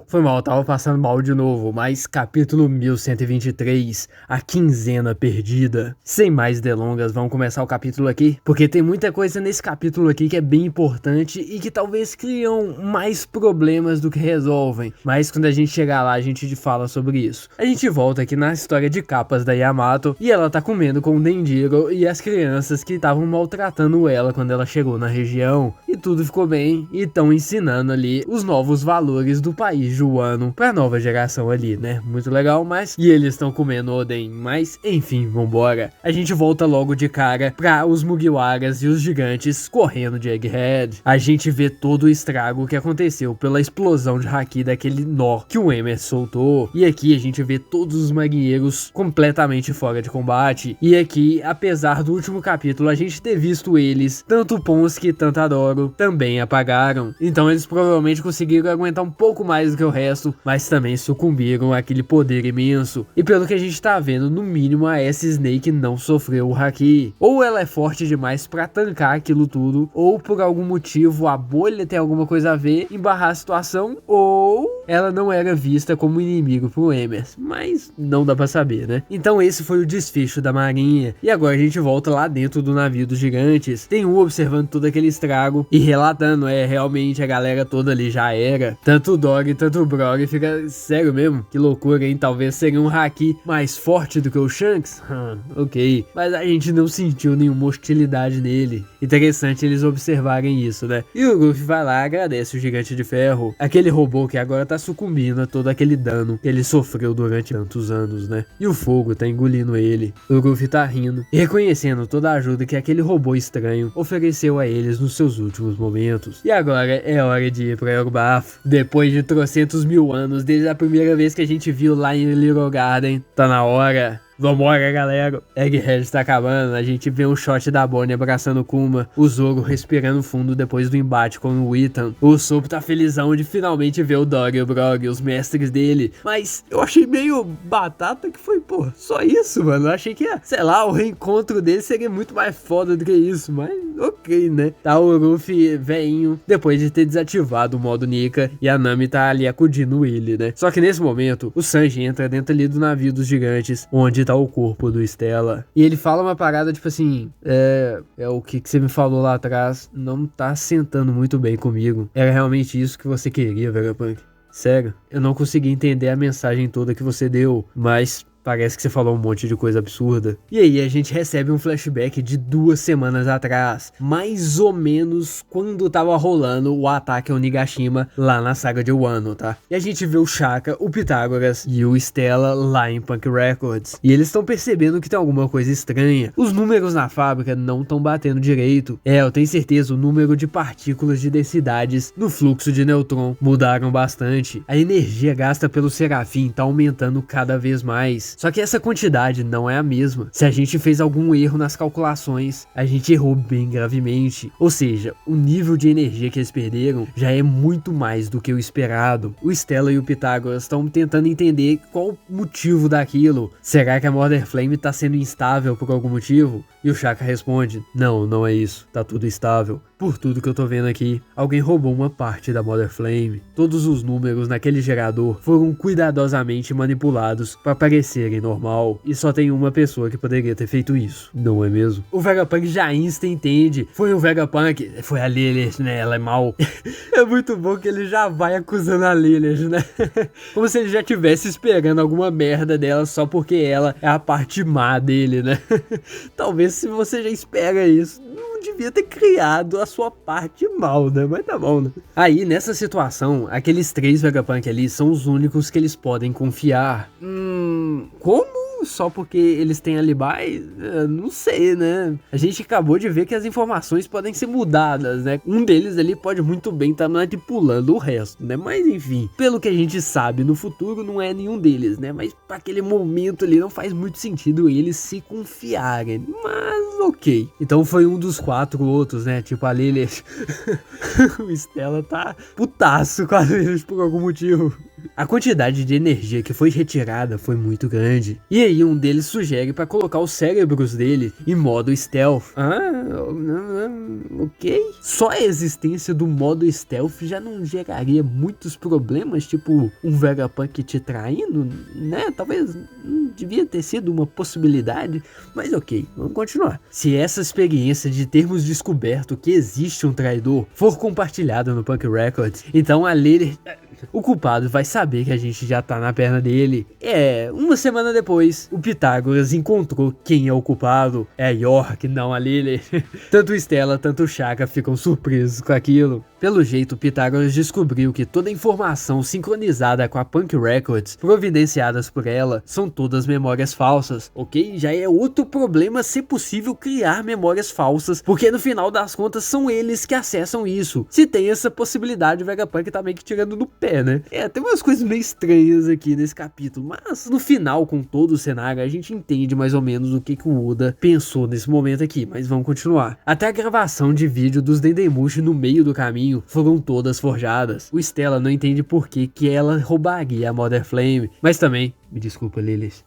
Foi mal, tava passando mal de novo, mas capítulo 1123, a quinzena perdida. Sem mais delongas, vamos começar o capítulo aqui, porque tem muita coisa nesse capítulo aqui que é bem importante e que talvez criam mais problemas do que resolvem, mas quando a gente chegar lá a gente fala sobre isso. A gente volta aqui na história de capas da Yamato e ela tá comendo com o Denjiro e as crianças que estavam maltratando ela quando ela chegou na região, e tudo ficou bem e estão ensinando ali os novos valores do país Wano pra nova geração ali, né? Muito legal, mas... E eles estão comendo Oden, mas enfim, vambora. A gente volta logo de cara pra os Mugiwaras e os gigantes correndo de Egghead. A gente vê todo o estrago que aconteceu pela explosão de Haki daquele nó que o Emer soltou. E aqui a gente vê todos os marinheiros completamente fora de combate. E aqui, apesar do último capítulo a gente ter visto eles, tanto Ponsky quanto Adoro também apagaram. Então eles provavelmente conseguiram aguentar um pouco mais do que o resto, mas também sucumbiram àquele poder imenso. E pelo que a gente tá vendo, no mínimo a S-Snake não sofreu o Haki. Ou ela é forte demais pra tancar aquilo tudo, ou por algum motivo a bolha tem alguma coisa a ver em barrar a situação, ou ela não era vista como inimigo pro Emers, mas não dá pra saber, né? Então esse foi o desfecho da marinha, e agora a gente volta lá dentro do navio dos gigantes. Tem um observando todo aquele estrago e relatando, realmente a galera toda ali já era, tanto o Dog, tanto o Brog, fica sério mesmo, que loucura, hein? Talvez seria um Haki mais forte do que o Shanks? Ok, mas a gente não sentiu nenhuma hostilidade nele. Interessante eles observarem isso, né? E o Luffy vai lá e agradece o Gigante de Ferro, aquele robô que agora tá sucumbindo a todo aquele dano que ele sofreu durante tantos anos, né? E o fogo tá engolindo ele. O Luffy tá rindo e reconhecendo toda a ajuda que aquele robô estranho ofereceu a eles nos seus últimos momentos. E agora é hora de ir pra Elbaf. Depois de trocentos mil anos, desde a primeira vez que a gente viu lá em Little Garden, tá na hora. Vambora, galera. Egghead tá acabando, a gente vê um shot da Bonnie abraçando Kuma, o Zoro respirando fundo depois do embate com o Ethan. O Sop tá felizão de finalmente ver o Dog e o Brog, os mestres dele, mas eu achei meio batata que foi, pô, só isso, mano. Eu achei que, sei lá, o reencontro dele seria muito mais foda do que isso, mas ok, né? Tá o Luffy veinho, depois de ter desativado o modo Nika, e a Nami tá ali acudindo ele, né? Só que nesse momento, o Sanji entra dentro ali do navio dos gigantes, onde tá o corpo do Stella. E ele fala uma parada tipo assim, o que você me falou lá atrás não tá sentando muito bem comigo. Era realmente isso que você queria, Vegapunk? Sério, eu não consegui entender a mensagem toda que você deu, mas parece que você falou um monte de coisa absurda. E aí a gente recebe um flashback de 2 semanas atrás, mais ou menos quando tava rolando o ataque ao Nigashima lá na saga de Wano, tá? E a gente vê o Shaka, o Pythagoras e o Stella lá em Punk Records. E eles estão percebendo que tem alguma coisa estranha. Os números na fábrica não estão batendo direito. Eu tenho certeza, o número de partículas de densidades no fluxo de nêutron mudaram bastante. A energia gasta pelo Serafim tá aumentando cada vez mais. Só que essa quantidade não é a mesma. Se a gente fez algum erro nas calculações, a gente errou bem gravemente. Ou seja, o nível de energia que eles perderam já é muito mais do que o esperado. O Stella e o Pythagoras estão tentando entender qual o motivo daquilo. Será que a Mother Flame está sendo instável por algum motivo? E o Shaka responde, não é isso, tá tudo estável. Por tudo que eu tô vendo aqui, alguém roubou uma parte da Mother Flame. Todos os números naquele gerador foram cuidadosamente manipulados para parecerem normal. E só tem uma pessoa que poderia ter feito isso, não é mesmo? O Vegapunk já insta entende. Foi o Vegapunk, foi a Lilith, né? Ela é mal. É muito bom que ele já vai acusando a Lilith, né? Como se ele já tivesse esperando alguma merda dela só porque ela é a parte má dele, né? Talvez se você já espera isso, não devia ter criado a sua parte mal, né? Mas tá bom, né? Aí, nessa situação, aqueles 3 Vegapunk ali são os únicos que eles podem confiar. Como? Só porque eles têm alibi? Não sei, né? A gente acabou de ver que as informações podem ser mudadas, né? Um deles ali pode muito bem estar manipulando o resto, né? Mas enfim, pelo que a gente sabe, no futuro não é nenhum deles, né? Mas para aquele momento ali não faz muito sentido eles se confiarem. Mas ok. Então foi um dos 4 outros, né? Tipo a Lilith. O Stella tá putaço com a Lilith por algum motivo. A quantidade de energia que foi retirada foi muito grande. E aí um deles sugere para colocar os cérebros dele em modo stealth. Ok. Só a existência do modo stealth já não geraria muitos problemas, tipo um Vegapunk te traindo, né? Talvez não devia ter sido uma possibilidade, mas ok, vamos continuar. Se essa experiência de termos descoberto que existe um traidor for compartilhada no Punk Records, então a Lily... o culpado vai saber que a gente já tá na perna dele. Uma semana depois, o Pitágoras encontrou quem é o culpado. É a York, não a Lily. Tanto Stella, tanto Shaka ficam surpresos com aquilo. Pelo jeito, o Pitágoras descobriu que toda a informação sincronizada com a Punk Records, providenciadas por ela, são todas memórias falsas, ok? Já é outro problema ser possível criar memórias falsas, porque no final das contas são eles que acessam isso. Se tem essa possibilidade, o Vegapunk tá meio que tirando do pé, né? Tem umas coisas meio estranhas aqui nesse capítulo, mas no final, com todo o cenário, a gente entende mais ou menos o que o Oda pensou nesse momento aqui, mas vamos continuar. Até a gravação de vídeo dos Dendemushi no meio do caminho foram todas forjadas. O Stella não entende por que ela roubaria a Mother Flame, mas também, me desculpa, Lilith.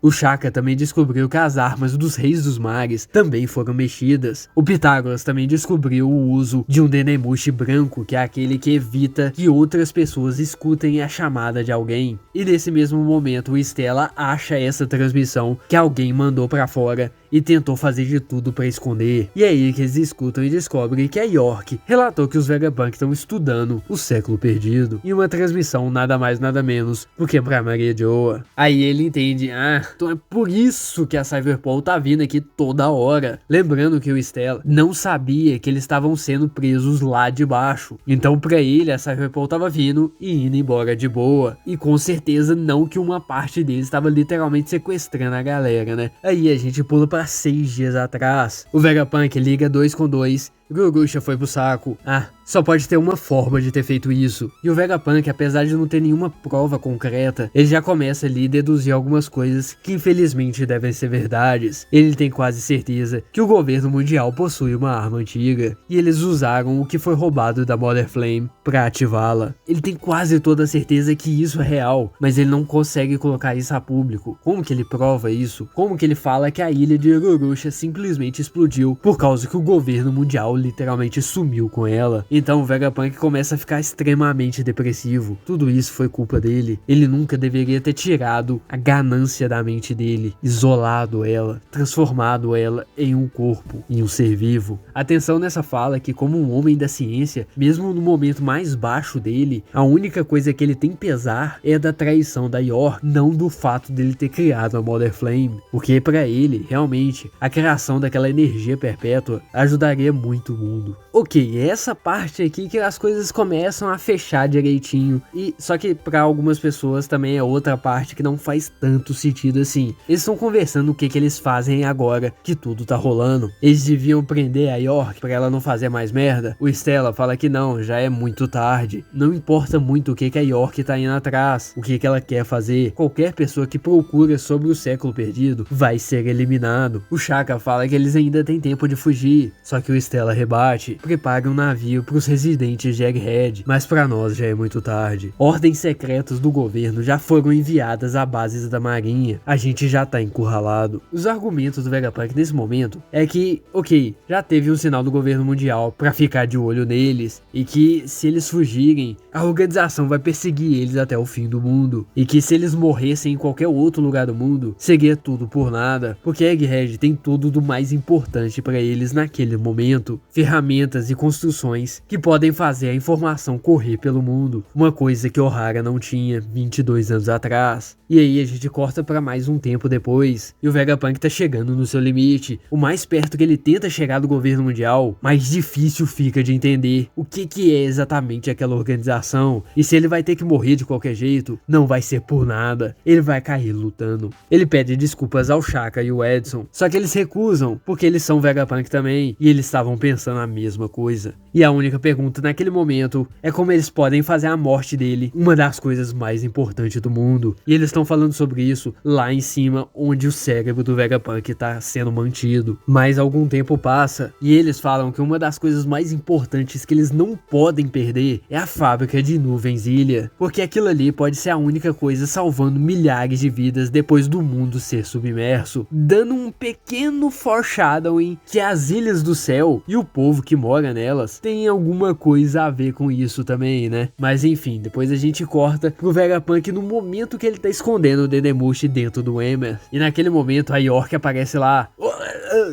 O Shaka também descobriu que as armas dos Reis dos Mares também foram mexidas. O Pitágoras também descobriu o uso de um Dendemushi branco, que é aquele que evita que outras pessoas escutem a chamada de alguém. E nesse mesmo momento, o Stella acha essa transmissão que alguém mandou pra fora e tentou fazer de tudo pra esconder. E é aí que eles escutam e descobrem que a York relatou que os Vegapunk estão estudando o século perdido em uma transmissão nada mais nada menos do que pra Maria Joa. Aí ele entende, então é por isso que a Cyberpol tá vindo aqui toda hora. Lembrando que o Stella não sabia que eles estavam sendo presos lá de baixo. Então pra ele a Cyberpol tava vindo e indo embora de boa. E com certeza não que uma parte deles estava literalmente sequestrando a galera, né? Aí a gente pula pra 6 dias atrás. O Vegapunk liga 2 com 2. Gogusha foi pro saco. Só pode ter uma forma de ter feito isso. E o Vegapunk, apesar de não ter nenhuma prova concreta, ele já começa ali a deduzir algumas coisas que infelizmente devem ser verdades. Ele tem quase certeza que o governo mundial possui uma arma antiga e eles usaram o que foi roubado da Mother Flame pra ativá-la. Ele tem quase toda a certeza que isso é real, mas ele não consegue colocar isso a público. Como que ele prova isso? Como que ele fala que a ilha de Gogusha simplesmente explodiu por causa que o governo mundial literalmente sumiu com ela? Então o Vegapunk começa a ficar extremamente depressivo. Tudo isso foi culpa dele. Ele nunca deveria ter tirado a ganância da mente dele, isolado ela, transformado ela em um corpo, em um ser vivo. Atenção nessa fala que, como um homem da ciência, mesmo no momento mais baixo dele, a única coisa que ele tem pesar é da traição da York, não do fato dele ter criado a Mother Flame. Porque pra ele, realmente, a criação daquela energia perpétua ajudaria muito o mundo. Ok, essa parte aqui que as coisas começam a fechar direitinho. E só que pra algumas pessoas também é outra parte que não faz tanto sentido assim. Eles estão conversando o que eles fazem agora que tudo tá rolando. Eles deviam prender a York pra ela não fazer mais merda. O Stella fala que não, já é muito tarde. Não importa muito o que a York tá indo atrás, o que ela quer fazer. Qualquer pessoa que procura sobre o século perdido vai ser eliminado. O Shaka fala que eles ainda têm tempo de fugir, só que o Stella rebate. Prepara um navio pros residentes de Egghead, mas pra nós já é muito tarde. Ordens secretas do governo já foram enviadas a bases da marinha. A gente já tá encurralado. Os argumentos do Vegapunk nesse momento é que, ok, já teve um sinal do governo mundial pra ficar de olho neles, e que se eles fugirem, a organização vai perseguir eles até o fim do mundo, e que se eles morressem em qualquer outro lugar do mundo, seria tudo por nada, porque Egghead tem tudo do mais importante pra eles naquele momento: ferramentas e construções que podem fazer a informação correr pelo mundo, uma coisa que Ohara não tinha 22 anos atrás. E aí a gente corta pra mais um tempo depois, e o Vegapunk tá chegando no seu limite. O mais perto que ele tenta chegar do governo mundial, mais difícil fica de entender o que é exatamente aquela organização, e se ele vai ter que morrer de qualquer jeito, não vai ser por nada, ele vai cair lutando. Ele pede desculpas ao Shaka e o Edson, só que eles recusam, porque eles são Vegapunk também, e eles estavam pensando pensando a mesma coisa. E a única pergunta naquele momento é como eles podem fazer a morte dele uma das coisas mais importantes do mundo. E eles estão falando sobre isso lá em cima, onde o cérebro do Vegapunk tá sendo mantido. Mas algum tempo passa e eles falam que uma das coisas mais importantes que eles não podem perder é a fábrica de nuvens Ilha, porque aquilo ali pode ser a única coisa salvando milhares de vidas depois do mundo ser submerso, dando um pequeno foreshadowing que as ilhas do céu e o povo que mora nelas tem alguma coisa a ver com isso também, né? Mas enfim, depois a gente corta pro Vegapunk no momento que ele tá escondendo o Dedemushi dentro do Emmer. E naquele momento a York aparece lá.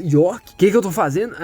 York? O que eu tô fazendo?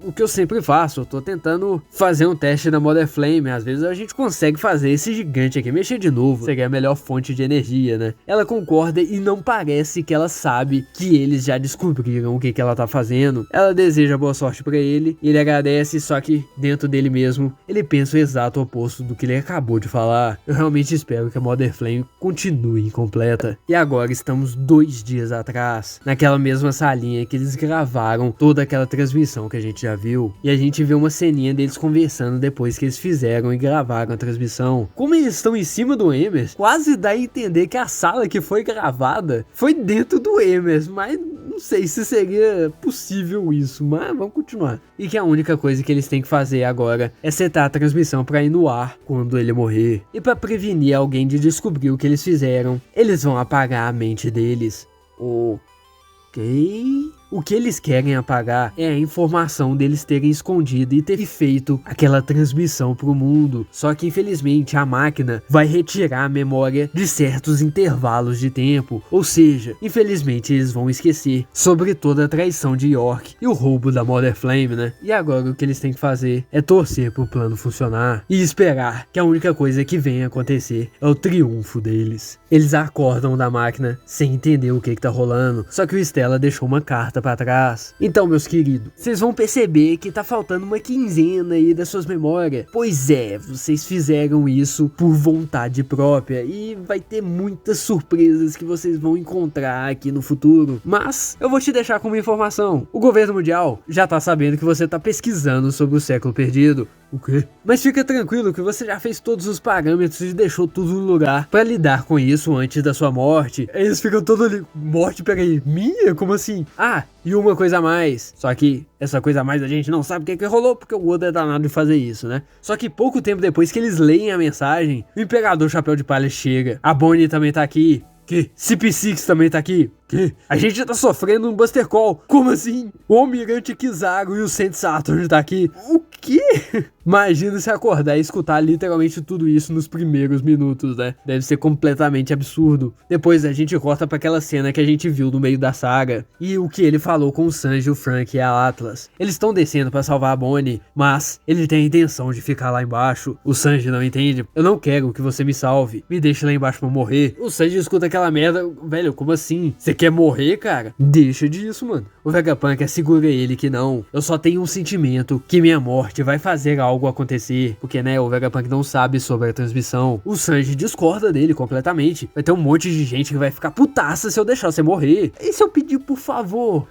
O que eu sempre faço, eu tô tentando fazer um teste da Mother Flame. Às vezes a gente consegue fazer esse gigante aqui mexer de novo, seria a melhor fonte de energia, né? Ela concorda e não parece que ela sabe que eles já descobriram o que ela tá fazendo. Ela deseja boa sorte pra ele, ele agradece, só que dentro dele mesmo, ele pensa o exato oposto do que ele acabou de falar. Eu realmente espero que a Mother Flame continue incompleta. E agora estamos 2 dias atrás, naquela mesma salinha que eles gravaram toda aquela transmissão que a gente já viu, e a gente vê uma ceninha deles conversando depois que eles fizeram e gravaram a transmissão. Como eles estão em cima do Emers, quase dá a entender que a sala que foi gravada foi dentro do Emers, mas não sei se seria possível isso, mas vamos continuar. E que a única coisa que eles têm que fazer agora é setar a transmissão para ir no ar quando ele morrer. E para prevenir alguém de descobrir o que eles fizeram, eles vão apagar a mente deles. Ok? O que eles querem apagar é a informação deles terem escondido e ter feito aquela transmissão pro mundo. Só que infelizmente a máquina vai retirar a memória de certos intervalos de tempo. Ou seja, infelizmente eles vão esquecer sobre toda a traição de York e o roubo da Mother Flame, né? E agora o que eles têm que fazer é torcer pro plano funcionar e esperar que a única coisa que venha acontecer é o triunfo deles. Eles acordam da máquina sem entender o que tá rolando, só que o Stella deixou uma carta pra trás. Então, meus queridos, vocês vão perceber que tá faltando uma quinzena aí das suas memórias. Pois é, vocês fizeram isso por vontade própria e vai ter muitas surpresas que vocês vão encontrar aqui no futuro. Mas eu vou te deixar com uma informação. O governo mundial já tá sabendo que você tá pesquisando sobre o século perdido. O quê? Mas fica tranquilo que você já fez todos os parâmetros e deixou tudo no lugar pra lidar com isso antes da sua morte. Eles ficam todos ali, morte, peraí, minha? Como assim? E uma coisa a mais. Só que essa coisa a mais a gente não sabe o que rolou, porque o Oda é danado de fazer isso, né? Só que pouco tempo depois que eles leem a mensagem, o Imperador Chapéu de Palha chega. A Bonnie também tá aqui. Que? CP6 também tá aqui. Que? A gente tá sofrendo um Buster Call. Como assim? O Almirante Kizaru e o Saint Saturn tá aqui. O quê? Imagina se acordar e escutar literalmente tudo isso nos primeiros minutos, né? Deve ser completamente absurdo. Depois a gente corta pra aquela cena que a gente viu no meio da saga. E o que ele falou com o Sanji, o Frank e a Atlas. Eles estão descendo pra salvar a Bonnie, mas ele tem a intenção de ficar lá embaixo. O Sanji não entende. Eu não quero que você me salve. Me deixe lá embaixo pra morrer. O Sanji escuta aquela merda. Velho, como assim? Você quer morrer, cara? Deixa disso, mano. O Vegapunk assegura ele que não. Eu só tenho um sentimento que minha morte vai fazer algo acontecer. Porque, né, o Vegapunk não sabe sobre a transmissão. O Sanji discorda dele completamente. Vai ter um monte de gente que vai ficar putaça se eu deixar você morrer. E se eu pedir por favor?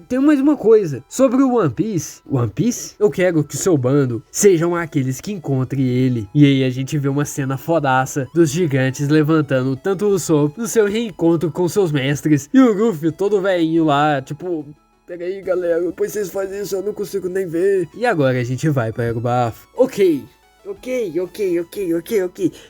Tem mais uma coisa. Sobre o One Piece. One Piece? Eu quero que o seu bando sejam aqueles que encontrem ele. E aí a gente vê uma cena fodaça dos gigantes levantando tanto o Usopp no seu reencontro com seus mestres. E o Luffy todo velhinho lá, tipo... Pega aí, galera, depois vocês fazem isso, eu não consigo nem ver. E agora a gente vai para o bafo. Ok.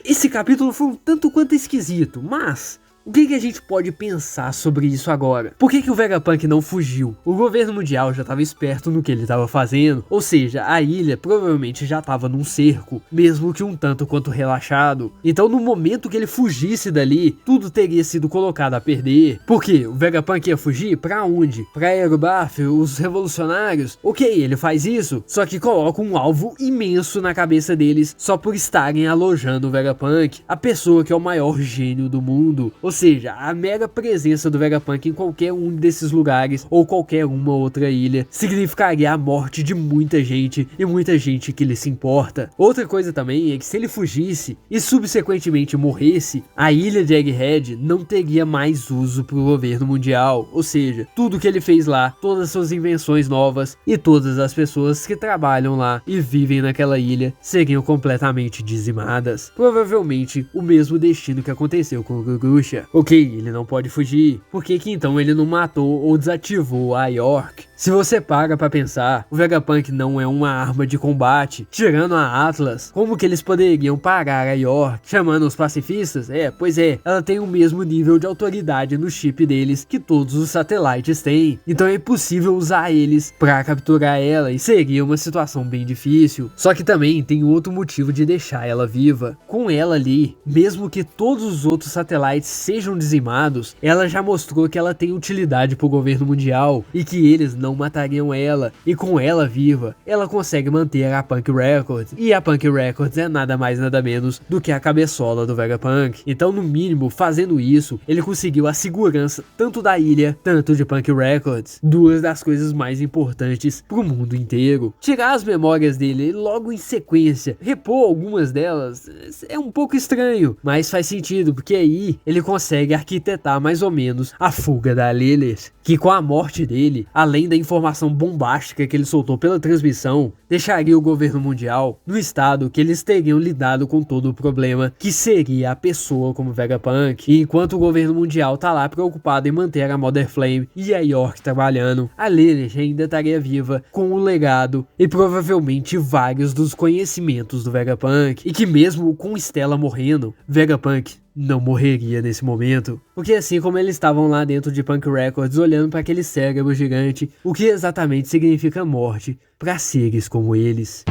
Esse capítulo foi um tanto quanto esquisito, mas... O que a gente pode pensar sobre isso agora? Por que o Vegapunk não fugiu? O governo mundial já estava esperto no que ele estava fazendo, ou seja, a ilha provavelmente já estava num cerco, mesmo que um tanto quanto relaxado. Então no momento que ele fugisse dali, tudo teria sido colocado a perder. Por quê? O Vegapunk ia fugir? Pra onde? Pra Aerobaf, os revolucionários? Ok, ele faz isso, só que coloca um alvo imenso na cabeça deles só por estarem alojando o Vegapunk, a pessoa que é o maior gênio do mundo. Ou seja, a mera presença do Vegapunk em qualquer um desses lugares ou qualquer uma outra ilha significaria a morte de muita gente e muita gente que lhe se importa. Outra coisa também é que se ele fugisse e subsequentemente morresse, a ilha de Egghead não teria mais uso para o governo mundial, ou seja, tudo que ele fez lá, todas as suas invenções novas e todas as pessoas que trabalham lá e vivem naquela ilha seriam completamente dizimadas. Provavelmente o mesmo destino que aconteceu com o Gugusha. Ok, ele não pode fugir, por que então ele não matou ou desativou a York? Se você para pra pensar, o Vegapunk não é uma arma de combate. Tirando a Atlas, como que eles poderiam parar a York? Chamando os pacifistas? Pois é, ela tem o mesmo nível de autoridade no chip deles que todos os satélites têm. Então é impossível usar eles pra capturar ela e seria uma situação bem difícil. Só que também tem outro motivo de deixar ela viva. Com ela ali, mesmo que todos os outros satélites sejam dizimados, ela já mostrou que ela tem utilidade pro governo mundial e que eles não matariam ela, e com ela viva, ela consegue manter a Punk Records, e a Punk Records é nada mais nada menos do que a cabeçola do Vegapunk. Então no mínimo, fazendo isso, ele conseguiu a segurança tanto da ilha, tanto de Punk Records, duas das coisas mais importantes pro mundo inteiro. Tirar as memórias dele logo em sequência, repor algumas delas, é um pouco estranho, mas faz sentido, porque aí ele consegue arquitetar mais ou menos a fuga da Lilith, que com a morte dele, além da informação bombástica que ele soltou pela transmissão, deixaria o governo mundial no estado que eles teriam lidado com todo o problema que seria a pessoa como Vegapunk. E enquanto o governo mundial tá lá preocupado em manter a Mother Flame e a York trabalhando, a Lilith ainda estaria viva com o legado e provavelmente vários dos conhecimentos do Vegapunk, e que mesmo com Stella morrendo, Vegapunk não morreria nesse momento. Porque assim como eles estavam lá dentro de Punk Records olhando para aquele cérebro gigante, o que exatamente significa morte para seres como eles.